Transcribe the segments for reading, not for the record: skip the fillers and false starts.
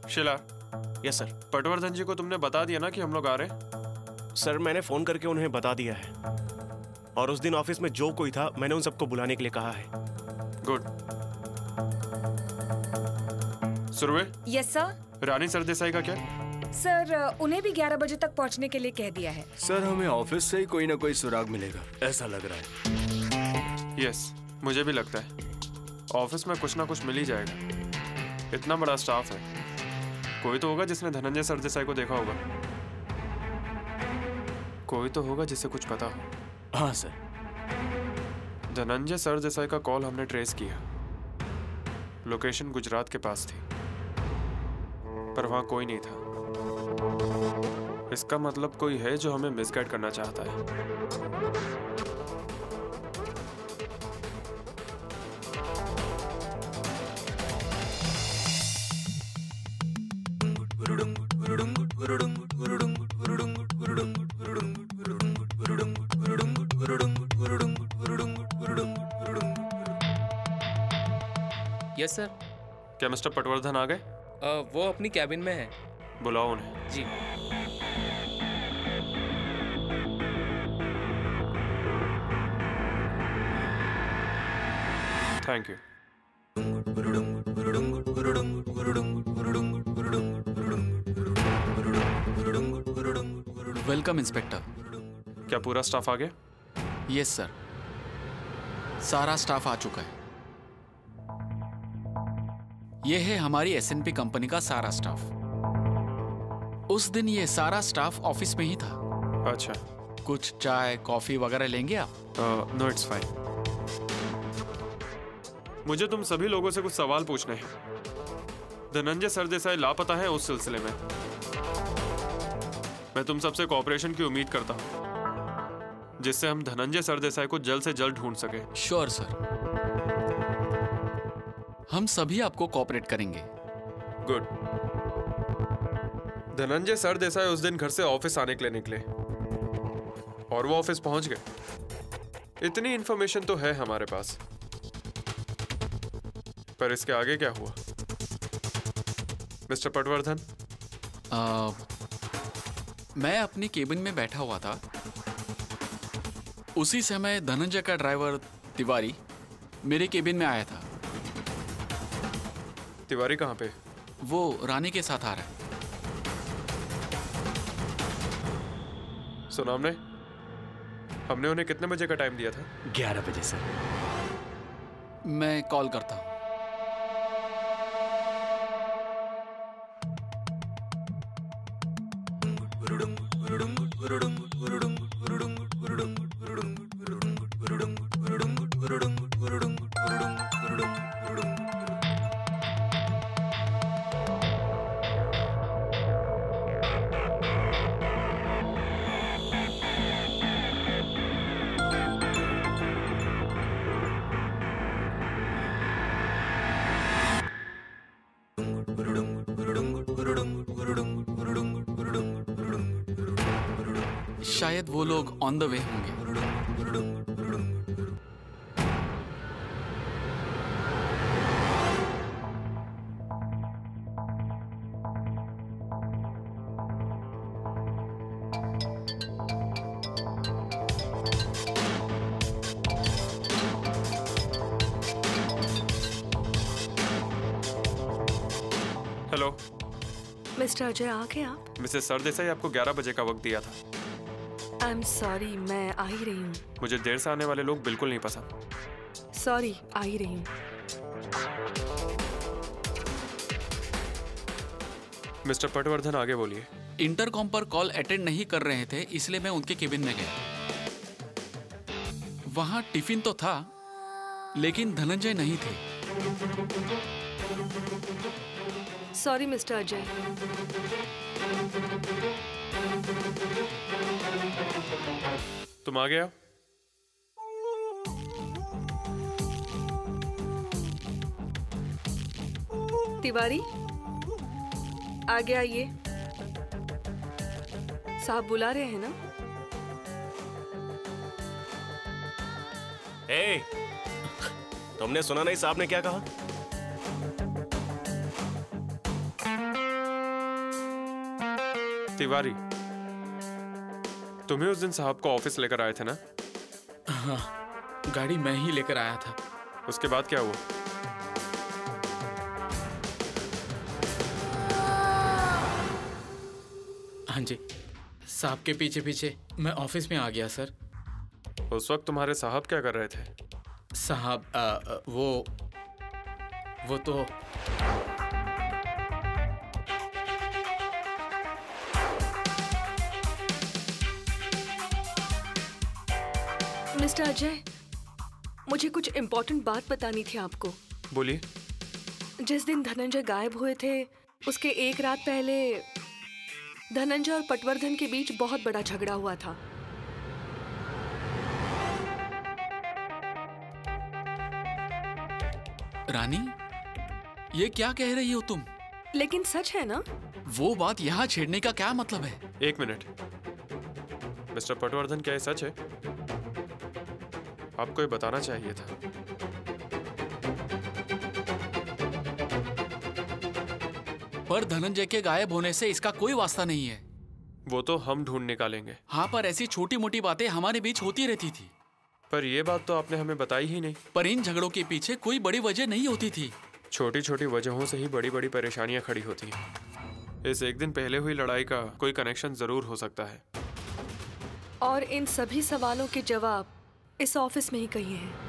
शिला। Yes sir. Patwardhan जी को तुमने बता दिया ना कि हम लोग आ रहे हैं? सर मैंने फोन करके उन्हें बता दिया है, और उस दिन ऑफिस में जो कोई था मैंने उन सबको बुलाने के लिए कहा है। Good. Surve. Yes sir. Rani Sardesai का क्या? सर उन्हें भी 11 बजे तक पहुंचने के लिए कह दिया है। सर हमें ऑफिस से ही कोई ना कोई सुराग मिलेगा, ऐसा लग रहा है। यस, मुझे भी लगता है ऑफिस में कुछ ना कुछ मिल ही जाएगा। इतना बड़ा स्टाफ है, कोई तो होगा जिसने धनंजय सरदेसाई को देखा होगा। कोई तो होगा जिसे कुछ पता हो। हाँ सर। धनंजय सरदेसाई का कॉल हमने ट्रेस किया। लोकेशन गुजरात के पास थी, पर वहां कोई नहीं था। इसका मतलब कोई है जो हमें मिसगाइड करना चाहता है। Yes sir. क्या मिस्टर पटवर्धन आ गए? वो अपनी कैबिन में है। बुलाओ उन्हें। जी। Thank you. Welcome inspector. क्या पूरा स्टाफ आ गया? यस सर, सारा स्टाफ आ चुका है। यह है हमारी एसएनपी कंपनी का सारा स्टाफ। उस दिन ये सारा स्टाफ ऑफिस में ही था। अच्छा। कुछ चाय कॉफी वगैरह लेंगे आप? No, it's fine. मुझे तुम सभी लोगों से कुछ सवाल पूछने हैं। धनंजय सरदेसाई लापता है, उस सिलसिले में मैं तुम सबसे कोऑपरेशन की उम्मीद करता हूं, जिससे हम धनंजय सरदेसाई को जल्द से जल्द ढूंढ सके। श्योर सर, हम सभी आपको कोऑपरेट करेंगे। गुड। धनंजय सरदेसाई उस दिन घर से ऑफिस आने के लिए निकले और वो ऑफिस पहुंच गए। इतनी इंफॉर्मेशन तो है हमारे पास, पर इसके आगे क्या हुआ मिस्टर पटवर्धन? मैं अपनी केबिन में बैठा हुआ था। उसी समय धनंजय का ड्राइवर तिवारी मेरे केबिन में आया था। तिवारी कहाँ पे? वो रानी के साथ आ रहा है। सुना हमने उन्हें कितने बजे का टाइम दिया था? 11 बजे सर। मैं कॉल करता हूँ। शायद वो लोग ऑन द वे होंगे। हेलो मिस्टर अजय, आ गए आप? मिसेस सरदेसाई आपको 11 बजे का वक्त दिया था। आई एम सॉरी, मैं आ ही रही हूँ। मुझे देर से आने वाले लोग बिल्कुल नहीं पसंद। सॉरी, आ ही रही हूँ। मिस्टर पटवर्धन आगे बोलिए। इंटरकॉम पर कॉल अटेंड नहीं कर रहे थे, इसलिए मैं उनके केबिन में गया। वहां टिफिन तो था, लेकिन धनंजय नहीं थे। Sorry mister Ajay. तुम आ गया? तिवारी आगे आइए। साहब बुला रहे हैं ना? ए, तुमने सुना नहीं साहब ने क्या कहा? तिवारी, तुम्हें उस दिन साहब को ऑफिस लेकर आए थे ना? हाँ, गाड़ी मैं ही लेकर आया था। उसके बाद क्या हुआ? हाँ जी, साहब के पीछे पीछे मैं ऑफिस में आ गया सर। उस वक्त तुम्हारे साहब क्या कर रहे थे? साहब वो तो मिस्टर अजय, मुझे कुछ इम्पोर्टेंट बात बतानी थी आपको। बोलिए। जिस दिन धनंजय गायब हुए थे उसके एक रात पहले धनंजय और पटवर्धन के बीच बहुत बड़ा झगड़ा हुआ था। रानी, ये क्या कह रही हो तुम? लेकिन सच है ना? वो बात यहाँ छेड़ने का क्या मतलब है? एक मिनट, मिस्टर पटवर्धन, क्या ये सच है? आपको ये बताना चाहिए था। पर धनंजय के गायब होने से इसका कोई वास्ता नहीं है। वो तो हम ढूंढ निकालेंगे। हाँ, पर ऐसी छोटी मोटी बातें हमारे बीच होती रहती थी। पर ये बात तो आपने हमें बताई ही नहीं। पर इन झगड़ों के पीछे कोई बड़ी वजह नहीं होती थी। छोटी छोटी वजहों से ही बड़ी बड़ी परेशानियां खड़ी होती हैं। इस एक दिन पहले हुई लड़ाई का कोई कनेक्शन जरूर हो सकता है। और इन सभी सवालों के जवाब इस ऑफिस में ही कहिए हैं।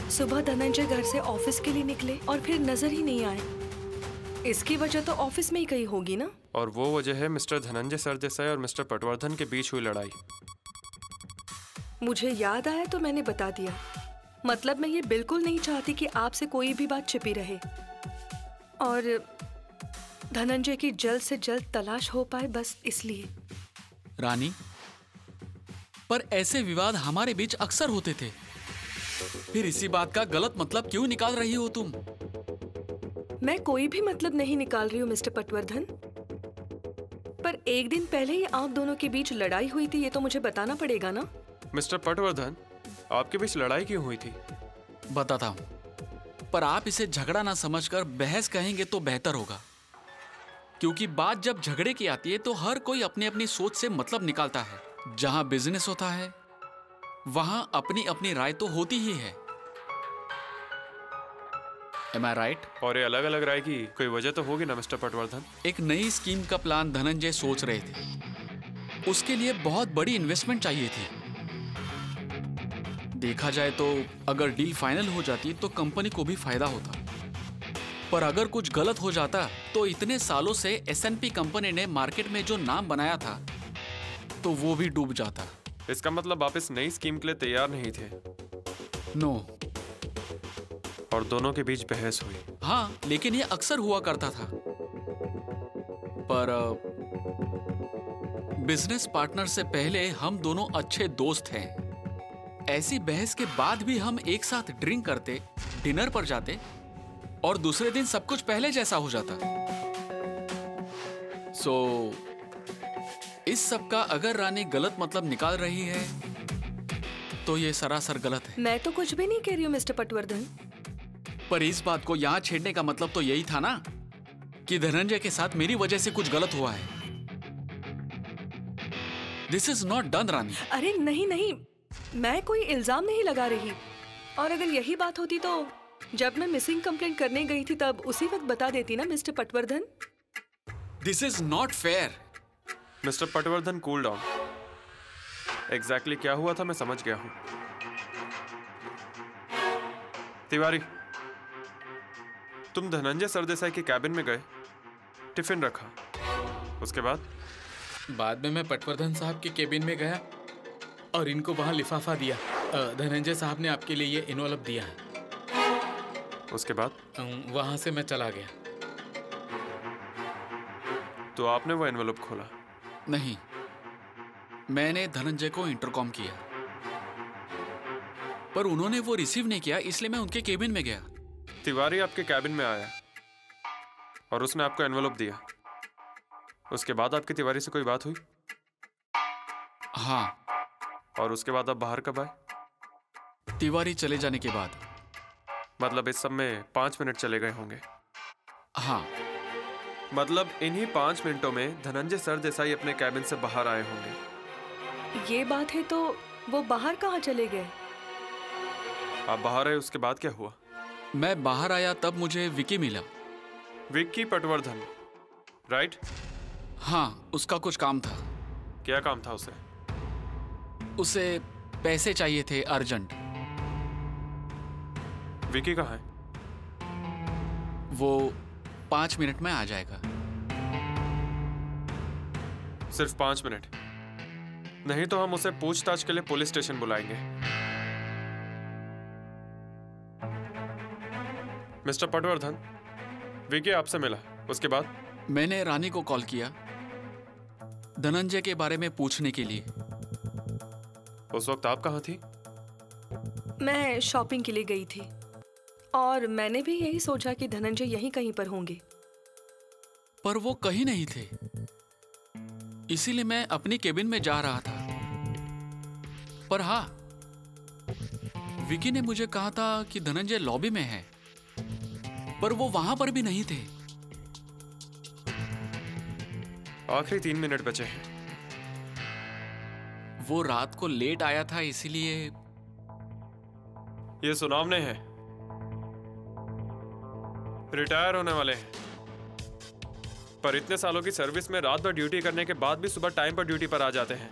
सुबह धनंजय घर से ऑफिस के लिए निकले और फिर नजर ही नहीं आए। इसकी वजह तो ऑफिस में ही कहीं होगी ना? और वो वजह है मिस्टर धनंजय सरदेसाई और मिस्टर पटवर्धन के बीच हुई लड़ाई। मुझे याद आया तो मैंने बता दिया। मतलब मैं ये बिल्कुल नहीं चाहती कि आपसे कोई भी बात छिपी रहे और धनंजय की जल्द से जल्द तलाश हो पाए, बस इसलिए। रानी, पर ऐसे विवाद हमारे बीच अक्सर होते थे। फिर इसी बात का गलत मतलब क्यों निकाल रही हो तुम? मैं कोई भी मतलब नहीं निकाल रही हूँ मिस्टर पटवर्धन। पर एक दिन पहले ही आप दोनों के बीच लड़ाई हुई थी, ये तो मुझे बताना पड़ेगा ना? मिस्टर पटवर्धन, आपके बीच लड़ाई क्यों हुई थी? बताता हूँ, पर आप इसे झगड़ा ना समझकर बहस कहेंगे तो बेहतर होगा। क्योंकि बात जब झगड़े की आती है तो हर कोई अपनी अपनी सोच से मतलब निकालता है। जहां बिजनेस होता है वहां अपनी अपनी राय तो होती ही है। Am I right? और ये अलग अलग राय की कोई वजह तो होगी ना मिस्टर पटवर्धन? एक नई स्कीम का प्लान धनंजय सोच रहे थे। उसके लिए बहुत बड़ी इन्वेस्टमेंट चाहिए थी। देखा जाए तो अगर डील फाइनल हो जाती तो कंपनी को भी फायदा होता। पर अगर कुछ गलत हो जाता तो इतने सालों से S&P कंपनी ने मार्केट में जो नाम बनाया था तो वो भी डूब जाता। इसका मतलब आप इस नई स्कीम के लिए तैयार नहीं थे? नो। और दोनों के बीच बहस हुई? हाँ, लेकिन ये अक्सर हुआ करता था। पर बिजनेस पार्टनर से पहले हम दोनों अच्छे दोस्त हैं। ऐसी बहस के बाद भी हम एक साथ ड्रिंक करते, डिनर पर जाते और दूसरे दिन सब कुछ पहले जैसा हो जाता। इस सब का अगर रानी गलत मतलब निकाल रही है तो ये सरासर गलत है। मैं तो कुछ भी नहीं कह रही हूँ मिस्टर पटवर्धन। पर इस बात को यहाँ छेड़ने का मतलब तो यही था ना कि धनंजय के साथ मेरी वजह से कुछ गलत हुआ है। दिस इज नॉट डन रानी। अरे नहीं नहीं, मैं कोई इल्जाम नहीं लगा रही। और अगर यही बात होती तो जब मैं मिसिंग कंप्लेंट करने गई थी तब उसी वक्त बता देती ना mister Patwardhan. This is not fair. Mister Patwardhan, cool down. Exactly क्या हुआ था मैं समझ गया हूं। तिवारी, तुम धनंजय सरदेसाई के कैबिन में गए, टिफिन रखा, उसके बाद में मैं पटवर्धन साहब के केबिन में गया और इनको वहां लिफाफा दिया। धनंजय साहब ने आपके लिए ये एनवलप दिया है। उसके बाद वहां से मैं चला गया। तो आपने वो एनवलप खोला? नहीं, मैंने धनंजय को इंटरकॉम किया पर उन्होंने वो रिसीव नहीं किया, इसलिए मैं उनके केबिन में गया। तिवारी आपके कैबिन में आया और उसने आपको एनवलप दिया। उसके बाद आपकी तिवारी से कोई बात हुई? हाँ। और उसके बाद आप बाहर कब आए? तिवारी चले जाने के बाद। मतलब इस सब में 5 मिनट चले गए होंगे? हाँ। मतलब इन्हीं 5 मिनटों में धनंजय सरदेसाई अपने कैबिन से बाहर आए होंगे। ये बात है तो वो बाहर कहाँ चले गए? आप बाहर आए, उसके बाद क्या हुआ? मैं बाहर आया तब मुझे विकी मिला। विक्की पटवर्धन, राइट? हाँ, उसका कुछ काम था। क्या काम था उसे? उसे पैसे चाहिए थे अर्जेंट। विक्की कहाँ है? वो 5 मिनट में आ जाएगा। सिर्फ 5 मिनट? नहीं तो हम उसे पूछताछ के लिए पुलिस स्टेशन बुलाएंगे। मिस्टर पटवर्धन, विकी आपसे मिला, उसके बाद? मैंने रानी को कॉल किया धनंजय के बारे में पूछने के लिए। उस वक्त आप कहाँ थी? मैं शॉपिंग के लिए गई थी और मैंने भी यही सोचा कि धनंजय यहीं कहीं पर होंगे। पर वो कहीं नहीं थे, इसीलिए मैं अपनी केबिन में जा रहा था। पर हाँ, विकी ने मुझे कहा था कि धनंजय लॉबी में है, पर वो वहां पर भी नहीं थे। आखिरी 3 मिनट बचे हैं। वो रात को लेट आया था, इसीलिए। ये सुनावने हैं, रिटायर होने वाले हैं, पर इतने सालों की सर्विस में रात भर ड्यूटी करने के बाद भी सुबह टाइम पर ड्यूटी पर आ जाते हैं।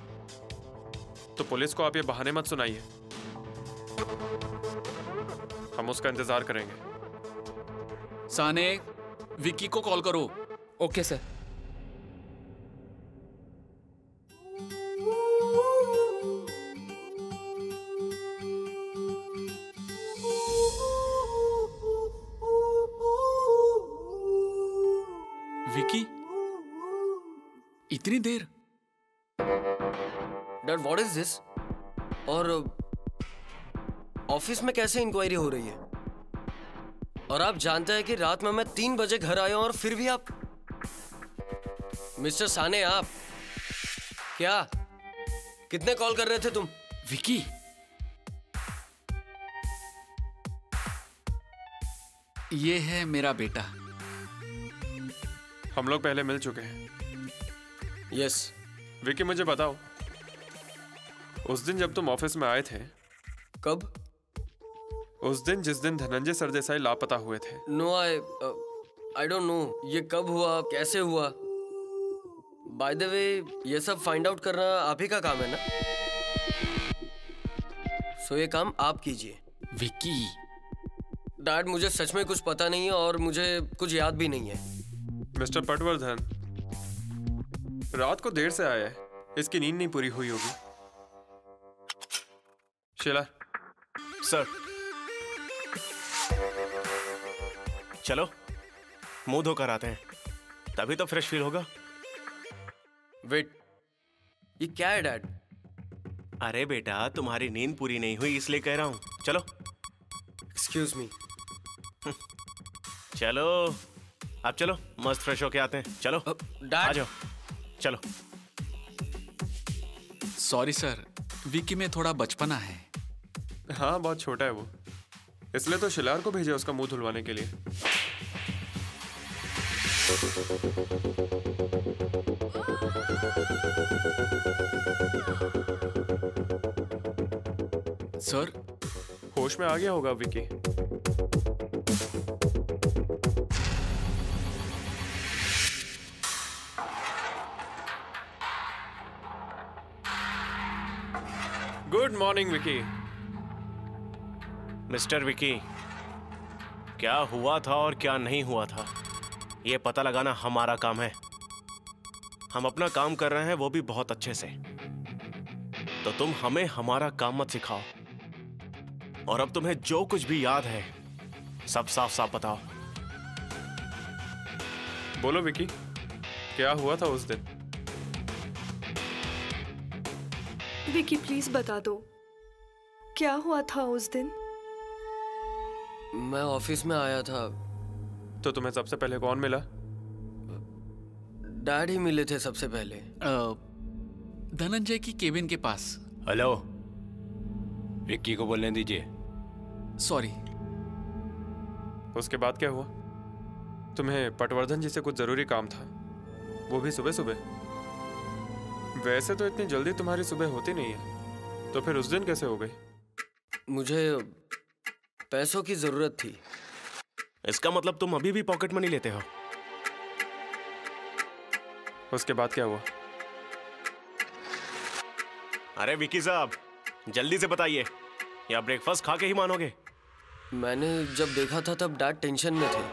तो पुलिस को आप ये बहाने मत सुनाइए, हम उसका इंतजार करेंगे। साने, विकी को कॉल करो। Okay sir. विकी, इतनी देर? Dad, what is this? और ऑफिस में कैसे इंक्वायरी हो रही है? और आप जानते हैं कि रात में मैं 3 बजे घर आया हूं और फिर भी आप... मिस्टर साने, आप क्या कितने कॉल कर रहे थे तुम? विकी, ये है मेरा बेटा। हम लोग पहले मिल चुके हैं। यस। विकी, मुझे बताओ, उस दिन जब तुम ऑफिस में आए थे। कब? उस दिन जिस दिन धनंजय सरदेसाई लापता हुए थे। नो, आई डोंट नो ये कब हुआ, कैसे हुआ। बाय द वे, ये सब फाइंड आउट करना आप ही का काम है ना? सो ये काम आप कीजिए। विकी, डैड, मुझे सच में कुछ पता नहीं है और मुझे कुछ याद भी नहीं है। मिस्टर पटवर्धन, रात को देर से आया है, इसकी नींद नहीं पूरी हुई होगी। शीला। सर, चलो मुंह धोकर आते हैं, तभी तो फ्रेश फील होगा। वेट, ये क्या है डैड? अरे बेटा, तुम्हारी नींद पूरी नहीं हुई इसलिए कह रहा हूं। चलो। Excuse me. चलो, अब चलो, मस्त फ्रेश होके आते हैं। चलो आ डैड। जाओ, चलो। सॉरी सर, विकी में थोड़ा बचपना है। हाँ, बहुत छोटा है वो, इसलिए तो शिलार को भेजा उसका मुंह धुलवाने के लिए। सर, होश में आ गया होगा Vicky. Good morning Vicky. Mister Vicky, क्या हुआ था और क्या नहीं हुआ था, ये पता लगाना हमारा काम है। हम अपना काम कर रहे हैं, वो भी बहुत अच्छे से। तो तुम हमें हमारा काम मत सिखाओ, और अब तुम्हें जो कुछ भी याद है सब साफ साफ बताओ। बोलो विकी, क्या हुआ था उस दिन? विकी, प्लीज बता दो, क्या हुआ था उस दिन? मैं ऑफिस में आया था। तो तुम्हें सबसे पहले कौन मिला? डैड ही मिले थे सबसे पहले। धनंजय की केबिन के पास। हेलो, विक्की को बोलने दीजिए। सॉरी। उसके बाद क्या हुआ? तुम्हें पटवर्धन जी से कुछ जरूरी काम था, वो भी सुबह सुबह। वैसे तो इतनी जल्दी तुम्हारी सुबह होती नहीं है, तो फिर उस दिन कैसे हो गई? मुझे पैसों की जरूरत थी। इसका मतलब तुम अभी भी पॉकेट मनी लेते हो? उसके बाद क्या हुआ? अरे विकी साहब, जल्दी से बताइए, या ब्रेकफास्ट खा के ही मानोगे? मैंने जब देखा था तब डैड टेंशन में थे।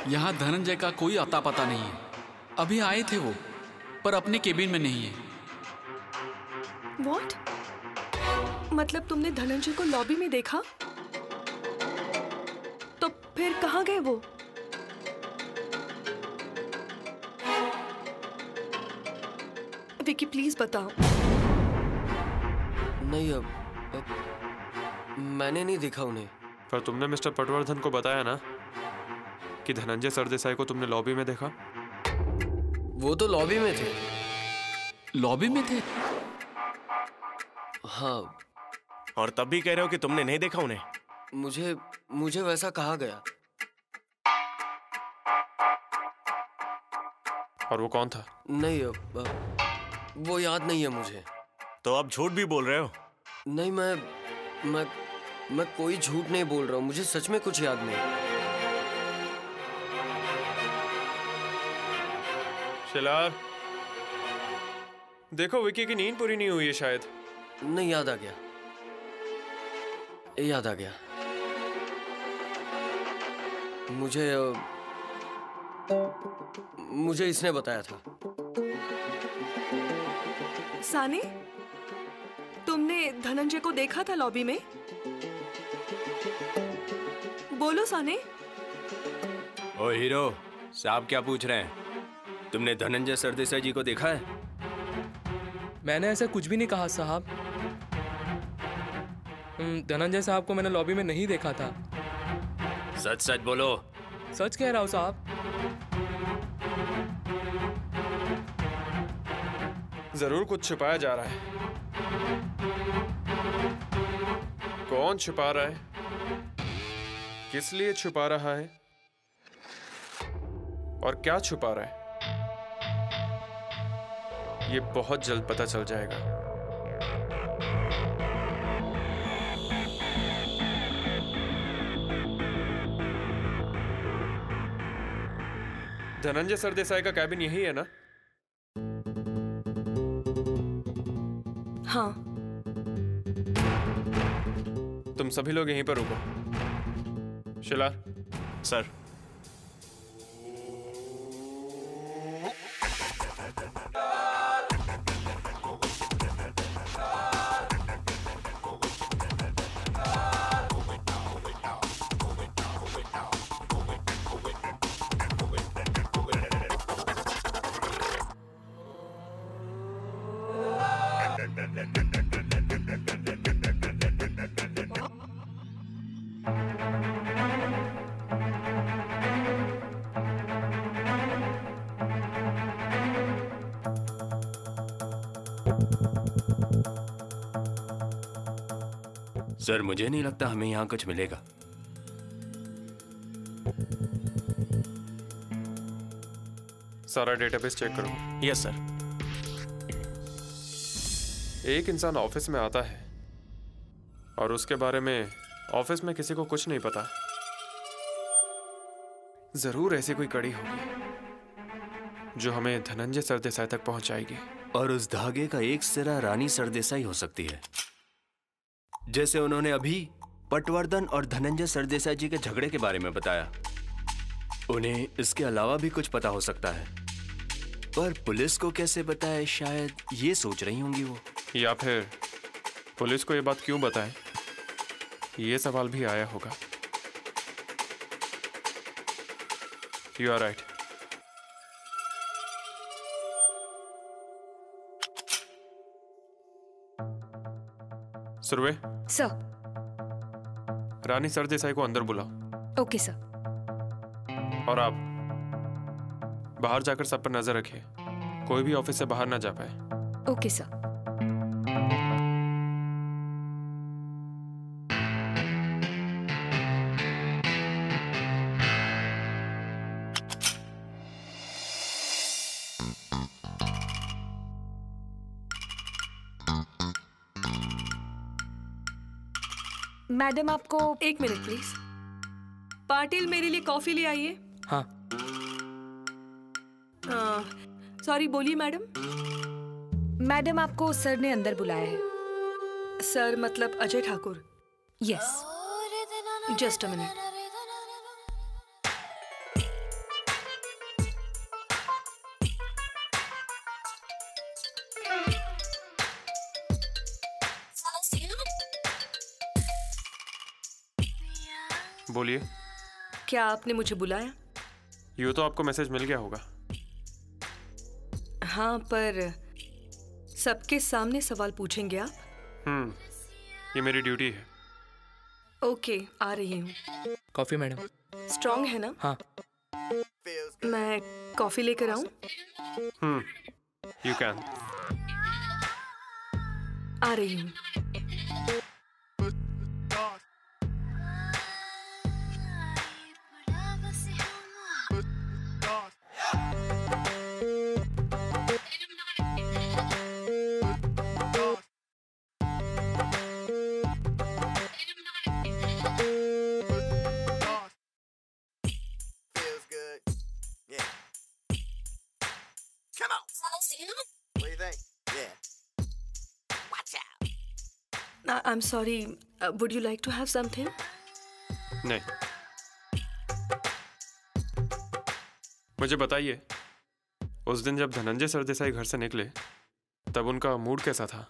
यहाँ धनंजय का कोई अता पता नहीं है। अभी आए थे वो, पर अपने केबिन में नहीं है। What? मतलब तुमने धनंजय को लॉबी में देखा? तो फिर कहाँ गए वो? विकी प्लीज बताओ। नहीं, अब मैंने नहीं देखा उन्हें। पर तुमने मिस्टर पटवर्धन को बताया ना कि धनंजय सरदेसाई को तुमने लॉबी में देखा? वो तो लॉबी में थे। लॉबी में थे? हाँ। और तब भी कह रहे हो कि तुमने नहीं देखा उन्हें? मुझे वैसा कहा गया। और वो कौन था? नहीं, वो याद नहीं है मुझे। तो आप झूठ भी बोल रहे हो? नहीं, मैं कोई झूठ नहीं बोल रहा हूँ। मुझे सच में कुछ याद नहीं। शिलार, देखो विकी की नींद पूरी नहीं हुई है शायद। नहीं, याद आ गया, याद आ गया। मुझे इसने बताया था। सानी, तुमने धनंजय को देखा था लॉबी में? बोलो सानी। ओ हीरो साहब, क्या पूछ रहे हैं? तुमने धनंजय सरदेसाई जी को देखा है? मैंने ऐसा कुछ भी नहीं कहा साहब। धनंजय साहब को मैंने लॉबी में नहीं देखा था। सच सच बोलो। सच कह रहा हूँ साहब। जरूर कुछ छुपाया जा रहा है। कौन छुपा रहा है, किस लिए छुपा रहा है, और क्या छुपा रहा है, ये बहुत जल्द पता चल जाएगा। धनंजय सरदेसाई का कैबिन यही है ना? हाँ। तुम सभी लोग यहीं पर रुको। शिलार। सर। सर, मुझे नहीं लगता हमें यहाँ कुछ मिलेगा। सारा डेटाबेस चेक करो। Yes sir. एक इंसान ऑफिस में आता है और उसके बारे में ऑफिस में किसी को कुछ नहीं पता। जरूर ऐसी कोई कड़ी होगी जो हमें धनंजय सरदेसाई तक पहुंचाएगी। और उस धागे का एक सिरा रानी सरदेसाई हो सकती है, जैसे उन्होंने अभी पटवर्धन और धनंजय सरदेसाई जी के झगड़े के बारे में बताया। उन्हें इसके अलावा भी कुछ पता हो सकता है, पर पुलिस को कैसे बताए, शायद ये सोच रही होंगी वो। या फिर पुलिस को ये बात क्यों बताएं, ये सवाल भी आया होगा। You are right. Surve. Sir. Rani Sardesai को अंदर बुलाओ। Okay sir. और आप बाहर जाकर सब पर नजर रखिए, कोई भी ऑफिस से बाहर ना जा पाए। Okay sir. मैडम आपको एक मिनट प्लीज। पाटिल, मेरे लिए कॉफी ले आइए। हाँ। सॉरी, बोलिए मैडम। मैडम आपको सर ने अंदर बुलाया है। सर मतलब Ajay Thakur? Yes. Just a minute. बोलिए। क्या आपने मुझे बुलाया? यूँ तो आपको मैसेज मिल गया होगा। हाँ, पर सबके सामने सवाल पूछेंगे आप? ये मेरी ड्यूटी है। ओके, आ रही हूँ। Coffee madam. स्ट्रॉन्ग है ना? हाँ। मैं कॉफी लेकर आऊँ? You can. आ रही हूँ। I'm sorry. Would you like to have something? नहीं। मुझे बताइए, उस दिन जब धनंजय सरदेसाई घर से निकले तब उनका मूड कैसा था?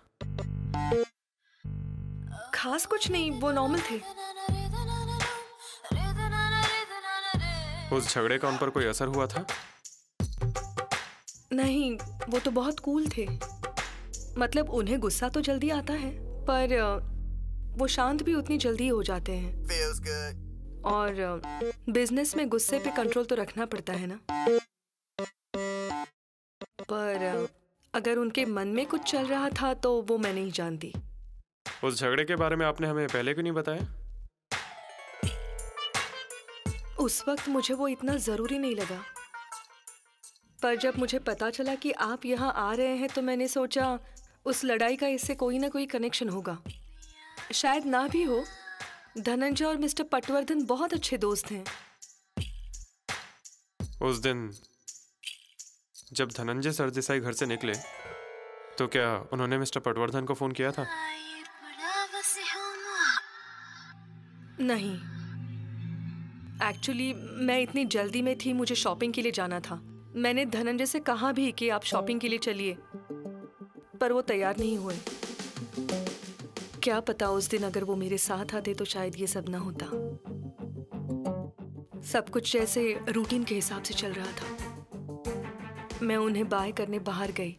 खास कुछ नहीं, वो नॉर्मल थे। उस झगड़े का उन पर कोई असर हुआ था? नहीं, वो तो बहुत कूल थे। मतलब उन्हें गुस्सा तो जल्दी आता है, पर वो शांत भी उतनी जल्दी हो जाते हैं। और बिजनेस में गुस्से पे कंट्रोल तो रखना पड़ता है ना। पर अगर उनके मन में कुछ चल रहा था तो वो मैं नहीं जानती। उस झगड़े के बारे में आपने हमें पहले क्यों नहीं बताया? उस वक्त मुझे वो इतना जरूरी नहीं लगा, पर जब मुझे पता चला कि आप यहाँ आ रहे हैं तो मैंने सोचा उस लड़ाई का इससे कोई ना कोई कनेक्शन होगा। शायद ना भी हो। धनंजय और मिस्टर पटवर्धन बहुत अच्छे दोस्त हैं। उस दिन जब धनंजय सरदेसाई घर से निकले तो क्या उन्होंने मिस्टर पटवर्धन को फोन किया था? नहीं, एक्चुअली मैं इतनी जल्दी में थी, मुझे शॉपिंग के लिए जाना था। मैंने धनंजय से कहा भी कि आप शॉपिंग के लिए चलिए, पर वो तैयार नहीं हुए। क्या पता उस दिन अगर वो मेरे साथ आते तो शायद ये सब ना होता। सब कुछ जैसे रूटीन के हिसाब से चल रहा था। मैं उन्हें बाय करने बाहर गई,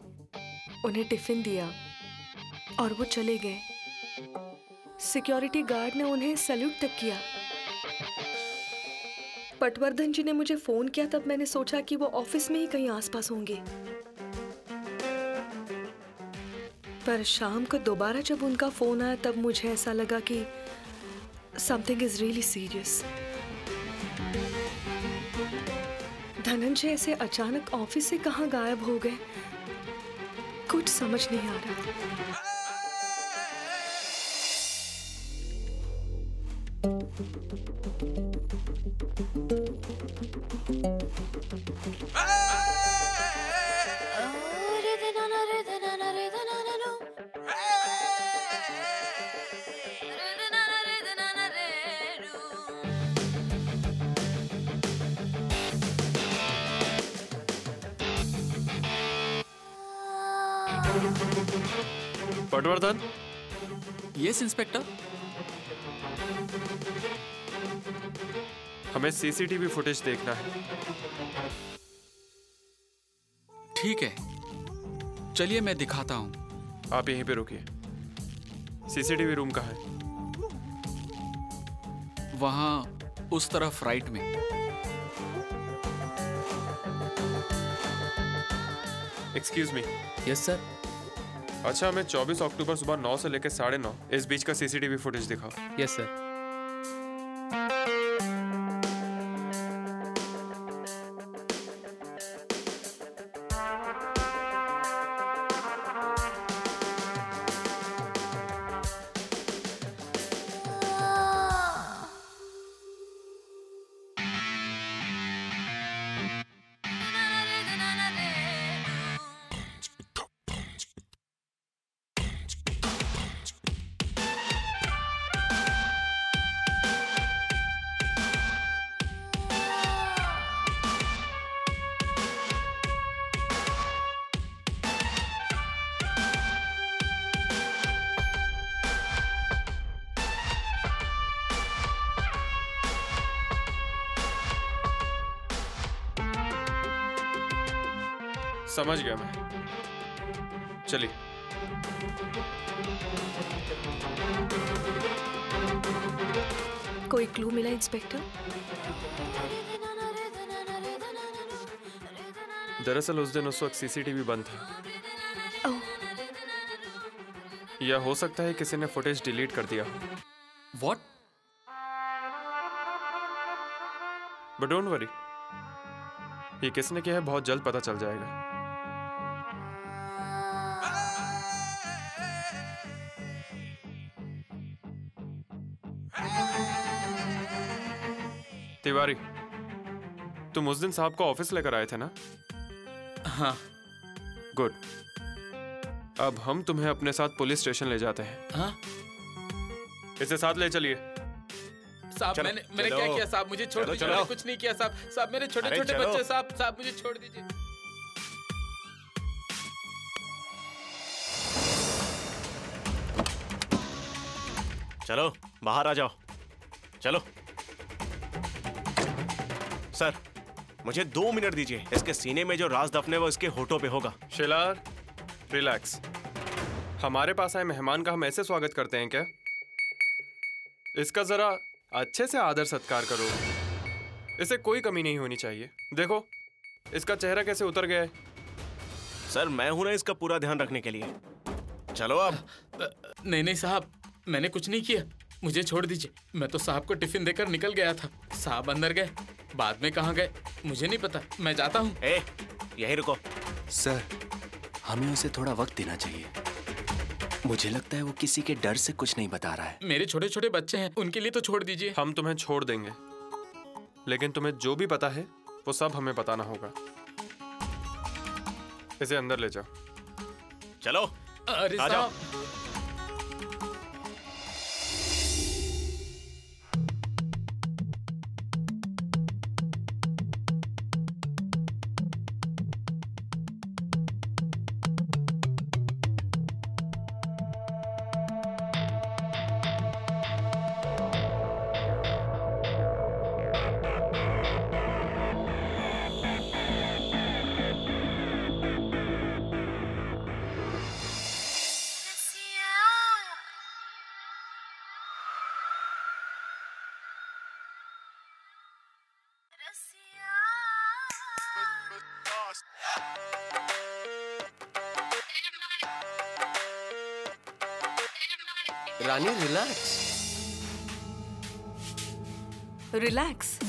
उन्हें टिफिन दिया और वो चले गए। सिक्योरिटी गार्ड ने उन्हें सैल्यूट तक किया। पटवर्धन जी ने मुझे फोन किया तब मैंने सोचा कि वो ऑफिस में ही कहीं आसपास होंगे, पर शाम को दोबारा जब उनका फोन आया तब मुझे ऐसा लगा कि something is really serious. Dhananjay ऐसे अचानक ऑफिस से कहाँ गायब हो गए, कुछ समझ नहीं आ रहा। पटवर्धन। Yes inspector. हमें सीसीटीवी फुटेज देखना है। ठीक है, चलिए मैं दिखाता हूं। आप यहीं पे रुकिए। सीसीटीवी रूम कहाँ है? वहां उस तरफ राइट में। Excuse me. Yes sir. अच्छा, हमें 24 अक्टूबर सुबह 9 से लेकर 9:30 इस बीच का सीसीटीवी फुटेज दिखाओ। Yes sir. समझ गया मैं। चलिए। कोई क्लू मिला इंस्पेक्टर? दरअसल उस दिन उस वक्त सीसीटीवी बंद था। ओह, या हो सकता है किसी ने फुटेज डिलीट कर दिया हो। व्हाट? बट डोंट वरी, ये किसने किया है बहुत जल्द पता चल जाएगा। तिवारी, तुम उस दिन साहब को ऑफिस लेकर आए थे ना? हाँ। गुड। अब हम तुम्हें अपने साथ पुलिस स्टेशन ले जाते हैं। हाँ? इसे साथ ले चलिए। साहब, चलो, मैंने चलो। क्या किया साहब? मुझे छोड़ चलो, दीजिए। चलो। मैंने कुछ नहीं किया साहब। साहब, मेरे छोटे अरे छोटे चलो। बच्चे साहब, मुझे छोड़ दीजिए। चलो बाहर आ जाओ, चलो। सर, मुझे 2 मिनट दीजिए। इसके सीने में जो राज दफन है वो इसके होठों पे होगा। शिलार, रिलैक्स। हमारे पास आए मेहमान का हम ऐसे स्वागत करते हैं क्या? इसका जरा अच्छे से आदर सत्कार करो। इसे कोई कमी नहीं होनी चाहिए। देखो इसका चेहरा कैसे उतर गया है। सर, मैं हूं ना इसका पूरा ध्यान रखने के लिए। चलो अब। नहीं साहब, मैंने कुछ नहीं किया। मुझे छोड़ दीजिए। मैं तो साहब को टिफिन देकर निकल गया था। साहब अंदर गए, बाद में कहाँ गए मुझे नहीं पता। मैं जाता हूँ। यहीं रुको। सर, हमें उसे थोड़ा वक्त देना चाहिए। मुझे लगता है वो किसी के डर से कुछ नहीं बता रहा है। मेरे छोटे छोटे बच्चे हैं, उनके लिए तो छोड़ दीजिए। हम तुम्हें छोड़ देंगे, लेकिन तुम्हें जो भी पता है वो सब हमें बताना होगा। इसे अंदर ले जाओ। चलो। अरे आ जाओ। साहब, रानी रिलैक्स। रिलैक्स।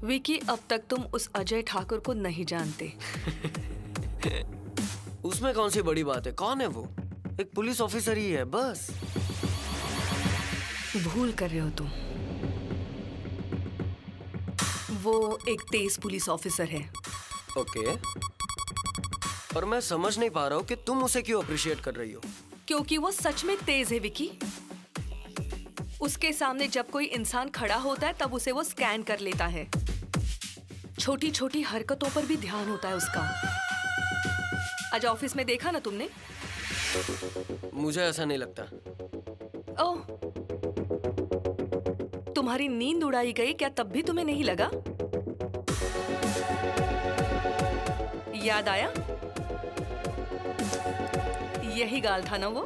विकी, अब तक तुम उस अजय ठाकुर को नहीं जानते। उसमें कौन सी बड़ी बात है? कौन है वो? एक पुलिस ऑफिसर ही है बस। भूल कर रहे हो तुम। वो एक तेज पुलिस ऑफिसर है। ओके, पर मैं समझ नहीं पा रहा हूँ कि तुम उसे क्यों अप्रिशिएट कर रही हो। क्योंकि वो सच में तेज है विकी। उसके सामने जब कोई इंसान खड़ा होता है तब उसे वो स्कैन कर लेता है। छोटी छोटी हरकतों पर भी ध्यान होता है उसका। आज ऑफिस में देखा ना तुमने? मुझे ऐसा नहीं लगता। ओह, तुम्हारी नींद उड़ाई गई क्या? तब भी तुम्हें नहीं लगा? याद आया? यही गाल था ना वो?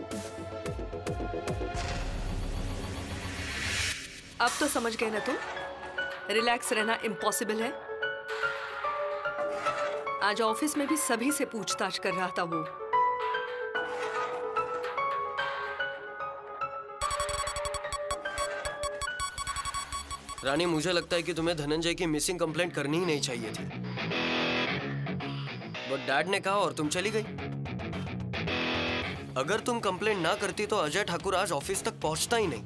अब तो समझ गए ना तुम? रिलैक्स रहना इम्पॉसिबल है। आज ऑफिस में भी सभी से पूछताछ कर रहा था वो। रानी, मुझे लगता है कि तुम्हें धनंजय की मिसिंग कंप्लेंट करनी ही नहीं चाहिए थी। बट डैड ने कहा और तुम चली गई। अगर तुम कंप्लेंट ना करती तो अजय ठाकुर आज ऑफिस तक पहुंचता ही नहीं।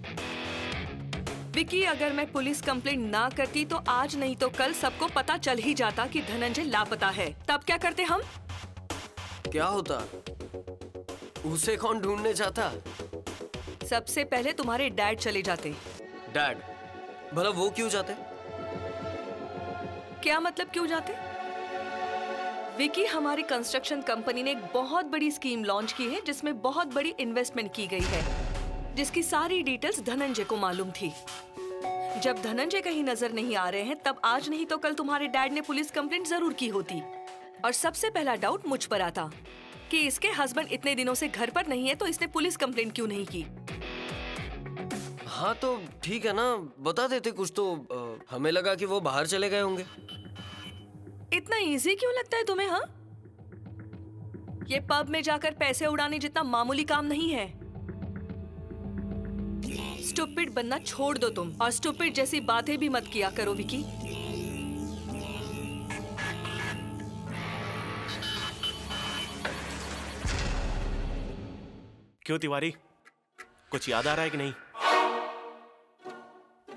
विकी, अगर मैं पुलिस कंप्लेंट ना करती तो आज नहीं तो कल सबको पता चल ही जाता कि धनंजय लापता है। तब क्या करते हम? क्या होता? उसे कौन ढूंढने जाता? सबसे पहले तुम्हारे डैड चले जाते। डैड? भला वो क्यों जाते? क्या मतलब क्यों जाते? विकी, हमारी कंस्ट्रक्शन कंपनी ने एक बहुत बड़ी स्कीम लॉन्च की है जिसमें बहुत बड़ी इन्वेस्टमेंट की गई है, जिसकी सारी डिटेल्स धनंजय को मालूम थी। जब धनंजय कहीं नजर नहीं आ रहे हैं तब आज नहीं तो कल तुम्हारे डैड ने पुलिस कंप्लेंट जरूर की होती। और सबसे पहला डाउट मुझ पर आता कि इसके हस्बैंड इतने दिनों से घर पर नहीं है, तो इसने पुलिस कंप्लेंट क्यों नहीं की? हाँ तो ठीक है ना, बता देते कुछ तो। हमें लगा कि वो बाहर चले गए होंगे। इतना इजी क्यों लगता है तुम्हें? हाँ, ये पब में जाकर पैसे उड़ाने जितना मामूली काम नहीं है। स्टूपिड बनना छोड़ दो तुम, और स्टूपिड जैसी बातें भी मत किया करो विकी। क्यों तिवारी, कुछ याद आ रहा है कि नहीं?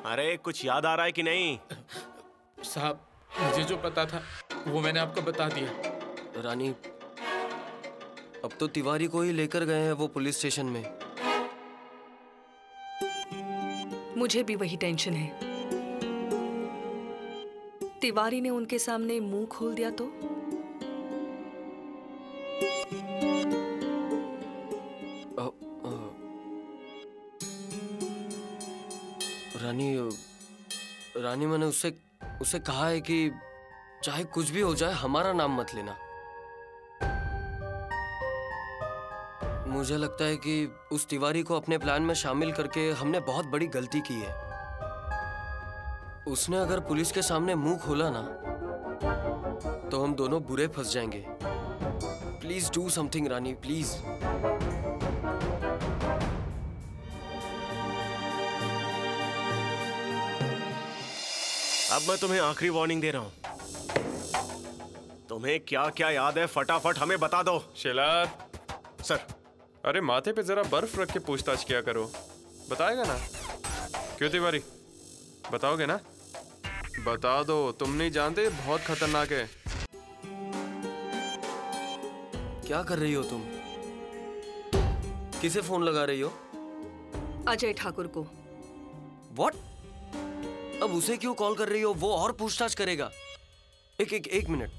अरे कुछ याद आ रहा है कि नहीं? साहब, मुझे जो पता था वो मैंने आपको बता दिया। रानी, अब तो तिवारी को ही लेकर गए हैं वो पुलिस स्टेशन में। मुझे भी वही टेंशन है। तिवारी ने उनके सामने मुंह खोल दिया तो? रानी, मैंने उससे कहा है कि चाहे कुछ भी हो जाए हमारा नाम मत लेना। मुझे लगता है कि उस तिवारी को अपने प्लान में शामिल करके हमने बहुत बड़ी गलती की है। उसने अगर पुलिस के सामने मुंह खोला ना, तो हम दोनों बुरे फंस जाएंगे। Please do something Rani, please. अब मैं तुम्हें आखिरी वार्निंग दे रहा हूं। तुम्हें क्या क्या याद है फटाफट हमें बता दो। शेलार सर। अरे माथे पे जरा बर्फ रख के पूछताछ किया करो, बताएगा ना? क्यों तिवारी, बताओगे ना? बता दो, तुम नहीं जानते बहुत खतरनाक है। क्या कर रही हो तुम? किसे फोन लगा रही हो? अजय ठाकुर को। What? अब उसे क्यों कॉल कर रही हो? वो और पूछताछ करेगा। एक मिनट,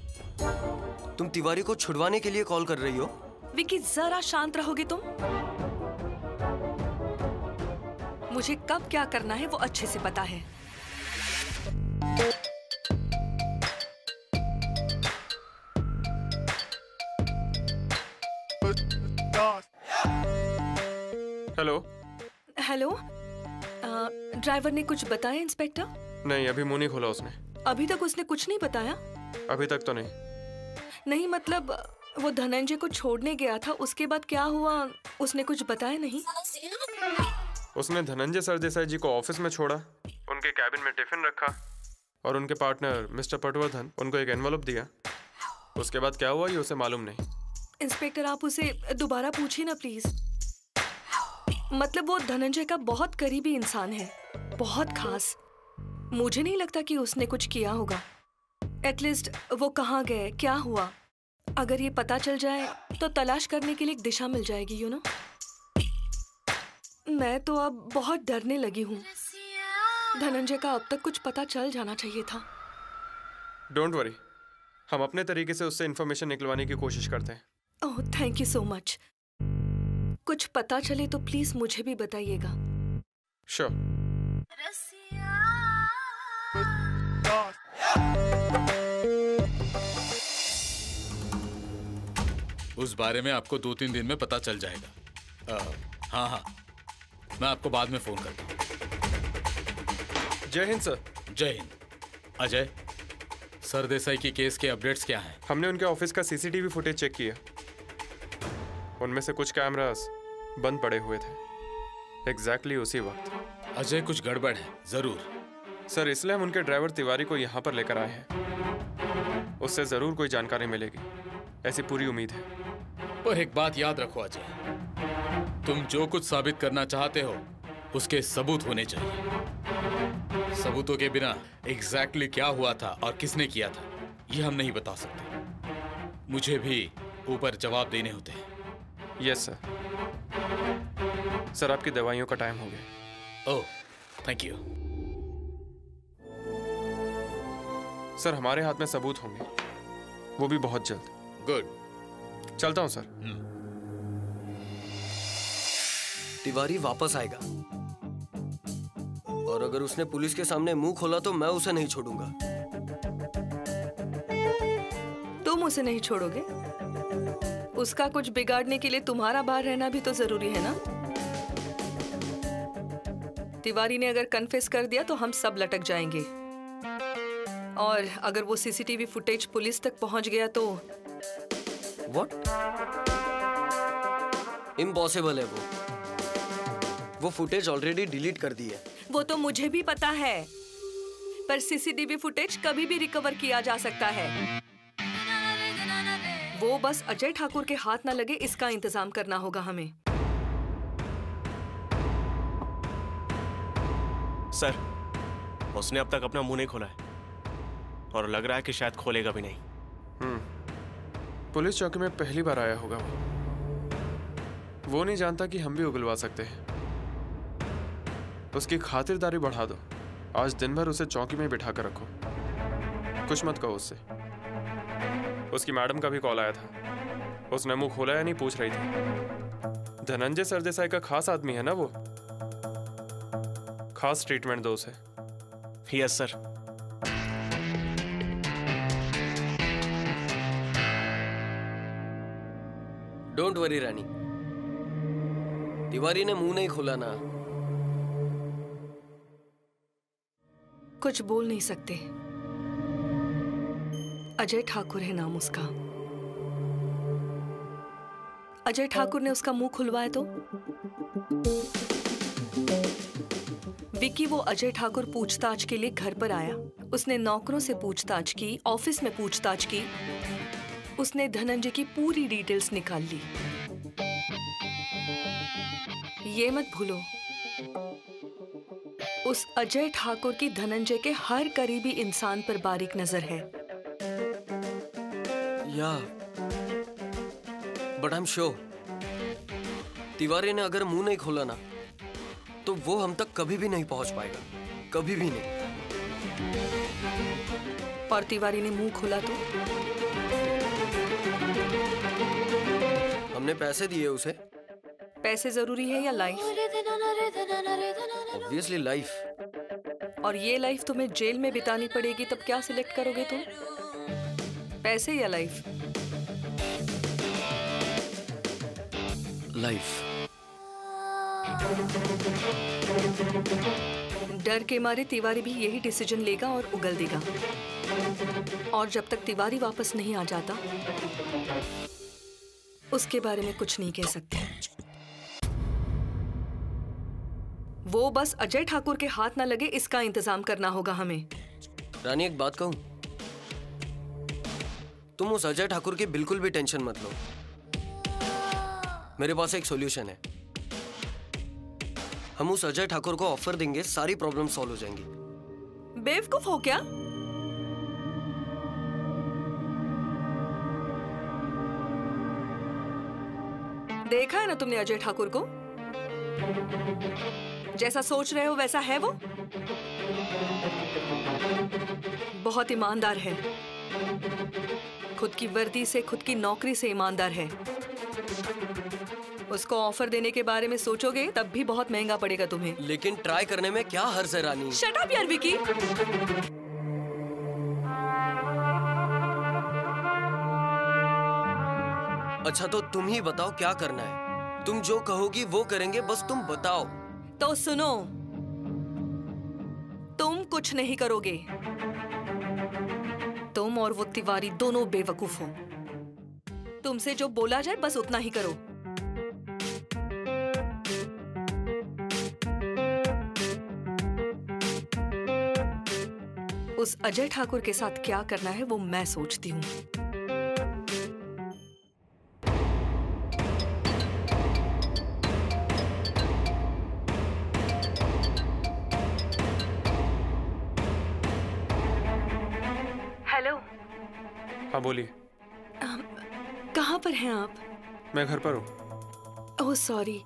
तुम तिवारी को छुड़वाने के लिए कॉल कर रही हो? विकी, जरा शांत रहोगे तुम? मुझे कब क्या करना है वो अच्छे से पता है। हेलो। हेलो, ड्राइवर ने कुछ बताया इंस्पेक्टर? नहीं, अभी मुंह नहीं खोला उसने। अभी तक उसने कुछ नहीं बताया? अभी तक तो नहीं। नहीं मतलब वो धनंजय को छोड़ने गया था, उसके बाद क्या हुआ उसने कुछ बताया नहीं? उसने धनंजय सरदेसाई जी को ऑफिस में छोड़ा, उनके कैबिन में टिफिन रखा और उनके पार्टनर मिस्टर पटवर्धन उनको एक एनवलप दिया। उसके बाद क्या हुआ ये उसे मालूम नहीं। इंस्पेक्टर, आप उसे दोबारा पूछिए ना प्लीज। मतलब वो धनंजय का बहुत करीबी इंसान है, बहुत खास। मुझे नहीं लगता कि उसने कुछ किया होगा। एटलीस्ट वो कहाँ गए, क्या हुआ, अगर ये पता चल जाए तो तलाश करने के लिए एक दिशा मिल जाएगी, यू नो। मैं तो अब बहुत डरने लगी हूँ। धनंजय का अब तक कुछ पता चल जाना चाहिए था। डोंट वरी, हम अपने तरीके से उससे इंफॉर्मेशन निकलवाने की कोशिश करते हैं। ओह, थैंक यू सो मच। कुछ पता चले तो प्लीज मुझे भी बताइएगा। श्योर। उस बारे में आपको 2-3 दिन में पता चल जाएगा। हाँ, मैं आपको बाद में फोन करता हूँ। जय हिंद सर। जय हिंद। अजय, सरदेसाई की केस के अपडेट्स क्या हैं? हमने उनके ऑफिस का सीसीटीवी फुटेज चेक किया, उनमें से कुछ कैमरास बंद पड़े हुए थे एग्जैक्टली उसी वक्त। अजय, कुछ गड़बड़ है जरूर। सर, इसलिए हम उनके ड्राइवर तिवारी को यहाँ पर लेकर आए हैं। उससे जरूर कोई जानकारी मिलेगी, ऐसी पूरी उम्मीद है। पर एक बात याद रखो अजय, तुम जो कुछ साबित करना चाहते हो उसके सबूत होने चाहिए। सबूतों के बिना एग्जैक्टली क्या हुआ था और किसने किया था ये हम नहीं बता सकते। मुझे भी ऊपर जवाब देने होते हैं। Yes sir. सर, आपकी दवाइयों का टाइम हो गया। ओह, थैंक यू। सर, हमारे हाथ में सबूत होंगे, वो भी बहुत जल्द। गुड। चलता हूं सर। तिवारी वापस आएगा और अगर उसने पुलिस के सामने मुंह खोला तो मैं उसे नहीं छोड़ूंगा। तुम उसे नहीं छोड़ोगे? उसका कुछ बिगाड़ने के लिए तुम्हारा बाहर रहना भी तो जरूरी है ना? तिवारी ने अगर कन्फेस कर दिया तो हम सब लटक जाएंगे, और अगर वो सीसीटीवी फुटेज पुलिस तक पहुंच गया तो व्हाट? इम्पॉसिबल है वो फुटेज ऑलरेडी डिलीट कर दी है। वो तो मुझे भी पता है, पर सीसीटीवी फुटेज कभी भी रिकवर किया जा सकता है। वो बस अजय ठाकुर के हाथ ना लगे इसका इंतजाम करना होगा हमें। सर, उसने अब तक अपना मुंह नहीं खोला है और लग रहा है कि शायद खोलेगा भी नहीं। पुलिस चौकी में पहली बार आया होगा वो नहीं जानता कि हम भी उगलवा सकते हैं। उसकी खातिरदारी बढ़ा दो, आज दिन भर उसे चौकी में बिठा कर रखो, कुछ मत कहो उससे। उसकी मैडम का भी कॉल आया था, उसने मुंह खोला या नहीं पूछ रही थी। धनंजय सरदेसाई का खास आदमी है ना वो, खास ट्रीटमेंट दो उसे। Yes sir. डोंट वरी रानी, तिवारी ने मुंह नहीं खोला ना। कुछ बोल नहीं सकते। अजय ठाकुर है नाम उसका। अजय ठाकुर ने उसका मुंह खुलवाया तो विकी, वो अजय ठाकुर पूछताछ के लिए घर पर आया। उसने नौकरों से पूछताछ की, ऑफिस में पूछताछ की, उसने धनंजय की पूरी डिटेल्स निकाल ली। ये मत भूलो, उस अजय ठाकुर की धनंजय के हर करीबी इंसान पर बारीक नजर है। या but I am sure Tiwari ने अगर मुंह नहीं खोला ना तो वो हम तक कभी भी नहीं पहुंच पाएगा, कभी भी नहीं। और तिवारी ने मुंह खोला तो हमने पैसे दिए उसे। पैसे जरूरी है या लाइफ? Obviously life. और ये लाइफ तुम्हें जेल में बितानी पड़ेगी, तब क्या सिलेक्ट करोगे तुम? पैसे या लाइफ? लाइफ। डर के मारे तिवारी भी यही डिसीजन लेगा और उगल देगा। और जब तक तिवारी वापस नहीं आ जाता उसके बारे में कुछ नहीं कह सकते। वो बस अजय ठाकुर के हाथ ना लगे इसका इंतजाम करना होगा हमें। रानी एक बात कहूं, तुम उस अजय ठाकुर की बिल्कुल भी टेंशन मत लो। मेरे पास एक सॉल्यूशन है। हम उस अजय ठाकुर को ऑफर देंगे, सारी प्रॉब्लम सॉल्व हो जाएंगी। बेवकूफ हो क्या? देखा है ना तुमने अजय ठाकुर को? जैसा सोच रहे हो वैसा है वो। बहुत ईमानदार है, खुद की वर्दी से, खुद की नौकरी से ईमानदार है। उसको ऑफर देने के बारे में सोचोगे तब भी बहुत महंगा पड़ेगा तुम्हें। लेकिन ट्राई करने में क्या हर्ज है रानी? शट अप यार विकी। अच्छा तो तुम ही बताओ क्या करना है। तुम जो कहोगी वो करेंगे, बस तुम बताओ। तो सुनो, तुम कुछ नहीं करोगे। तुम और वो तिवारी दोनों बेवकूफ हो। तुमसे जो बोला जाए बस उतना ही करो। उस अजय ठाकुर के साथ क्या करना है वो मैं सोचती हूँ। हेलो। हाँ बोलिए। कहाँ पर हैं आप? मैं घर पर हूँ। ओह सॉरी,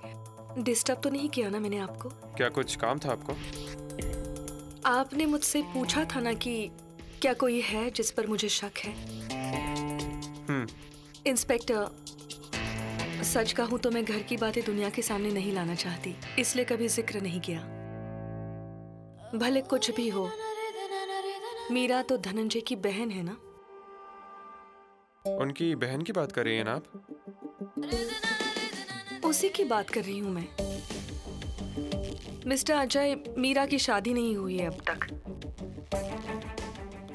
डिस्टर्ब तो नहीं किया ना मैंने आपको? क्या कुछ काम था आपको? आपने मुझसे पूछा था ना कि क्या कोई है जिस पर मुझे शक है। इंस्पेक्टर, सच कहूं तो मैं घर की बातें दुनिया के सामने नहीं लाना चाहती, इसलिए कभी जिक्र नहीं किया। भले कुछ भी हो, मीरा तो धनंजय की बहन है ना। उनकी बहन की बात कर रही हैं ना आप? उसी की बात कर रही हूँ मैं। मिस्टर अजय, मीरा की शादी नहीं हुई है अब तक।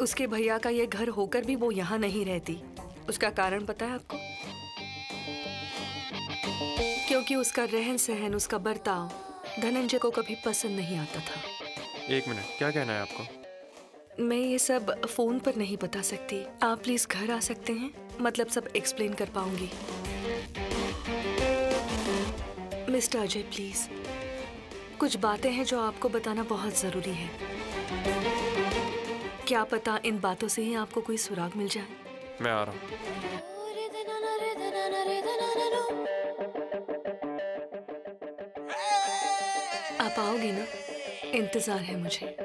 उसके भैया का ये घर होकर भी वो यहाँ नहीं रहती। उसका कारण पता है आपको? क्योंकि उसका रहन सहन, उसका बर्ताव धनंजय को कभी पसंद नहीं आता था। एक मिनट, क्या कहना है आपको? मैं ये सब फोन पर नहीं बता सकती। आप प्लीज घर आ सकते हैं? मतलब सब एक्सप्लेन कर पाऊंगी। मिस्टर अजय प्लीज, कुछ बातें हैं जो आपको बताना बहुत जरूरी है। क्या पता इन बातों से ही आपको कोई सुराग मिल जाए। मैं आ रहा हूँ। आप आओगे ना? इंतजार है मुझे।